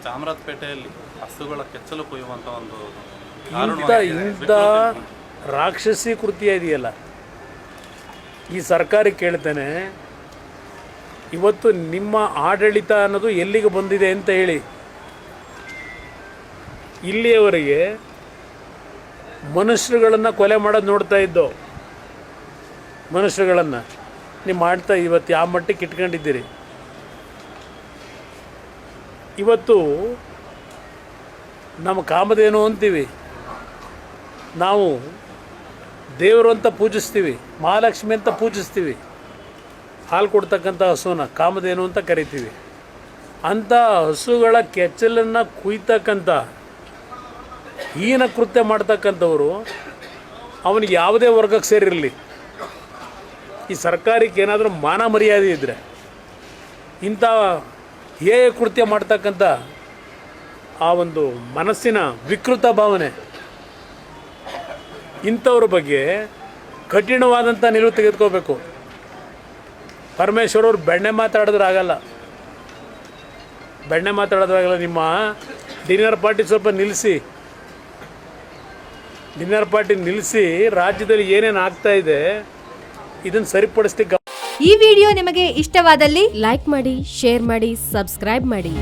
ಚಾಮರಾಜಪೇಟೆಯಲ್ಲಿ ಹಸುಗಳ ಕೆಚ್ಚಲು ಕೊಯ್ಯುವಂಥ ಒಂದು ಇಂಥ ರಾಕ್ಷಸಿ ಕೃತ್ಯ ಇದೆಯಲ್ಲ, ಈ ಸರ್ಕಾರ ಕೇಳ್ತೇನೆ, ಇವತ್ತು ನಿಮ್ಮ ಆಡಳಿತ ಅನ್ನೋದು ಎಲ್ಲಿಗೆ ಬಂದಿದೆ ಅಂತ ಹೇಳಿ. ಇಲ್ಲಿಯವರೆಗೆ ಮನುಷ್ಯರುಗಳನ್ನು ಕೊಲೆ ಮಾಡೋದು ನೋಡ್ತಾ ಇದ್ದೋ, ಮನುಷ್ಯರುಗಳನ್ನು ನೀವು ಮಾಡ್ತಾ ಇವತ್ತು ಯಾವ ಮಟ್ಟಕ್ಕೆ ಇಟ್ಕೊಂಡಿದ್ದೀರಿ. ಇವತ್ತು ನಮ್ಮ ಕಾಮಧೇನು ಅಂತೀವಿ, ನಾವು ದೇವರು ಅಂತ ಪೂಜಿಸ್ತೀವಿ, ಮಹಾಲಕ್ಷ್ಮಿ ಅಂತ ಪೂಜಿಸ್ತೀವಿ, ಹಾಲು ಕೊಡ್ತಕ್ಕಂಥ ಹಸುನ ಕಾಮಧೇನು ಅಂತ ಕರಿತೀವಿ. ಅಂಥ ಹಸುಗಳ ಕೆಚ್ಚಲನ್ನು ಕುಯ್ತಕ್ಕಂಥ ಹೀನ ಕೃತ್ಯ ಮಾಡ್ತಕ್ಕಂಥವ್ರು ಅವನಿಗೆ ಯಾವುದೇ ವರ್ಗಕ್ಕೆ ಸೇರಿರಲಿ, ಈ ಸರ್ಕಾರಕ್ಕೆ ಏನಾದರೂ ಮಾನ ಮರ್ಯಾದೆ ಇದ್ದರೆ ಇಂಥ ಹೇಯ ಕೃತ್ಯ ಮಾಡ್ತಕ್ಕಂಥ ಆ ಒಂದು ಮನಸ್ಸಿನ ವಿಕೃತ ಭಾವನೆ, ಇಂಥವ್ರ ಬಗ್ಗೆ ಕಠಿಣವಾದಂಥ ನಿಲುವು ತೆಗೆದುಕೋಬೇಕು. ಪರಮೇಶ್ವರ್ ಅವರು ಬೆಣ್ಣೆ ಮಾತಾಡಿದ್ರೆ ಆಗಲ್ಲ, ಬೆಣ್ಣೆ ಮಾತಾಡೋದ್ರಾಗಲ್ಲ. ನಿಮ್ಮ ಡಿನ್ನರ್ ಪಾರ್ಟಿ ಸ್ವಲ್ಪ ನಿಲ್ಲಿಸಿ, ಡಿನ್ನರ್ ಪಾರ್ಟಿ ನಿಲ್ಲಿಸಿ, ರಾಜ್ಯದಲ್ಲಿ ಏನೇನು ಆಗ್ತಾ ಇದೆ ಇದನ್ನು ಸರಿಪಡಿಸ್ಲಿಕ್ಕೆ. ಈ ವಿಡಿಯೋ ನಿಮಗೆ ಇಷ್ಟವಾದಲ್ಲಿ ಲೈಕ್ ಮಾಡಿ, ಶೇರ್ ಮಾಡಿ, ಸಬ್ಸ್ಕ್ರೈಬ್ ಮಾಡಿ.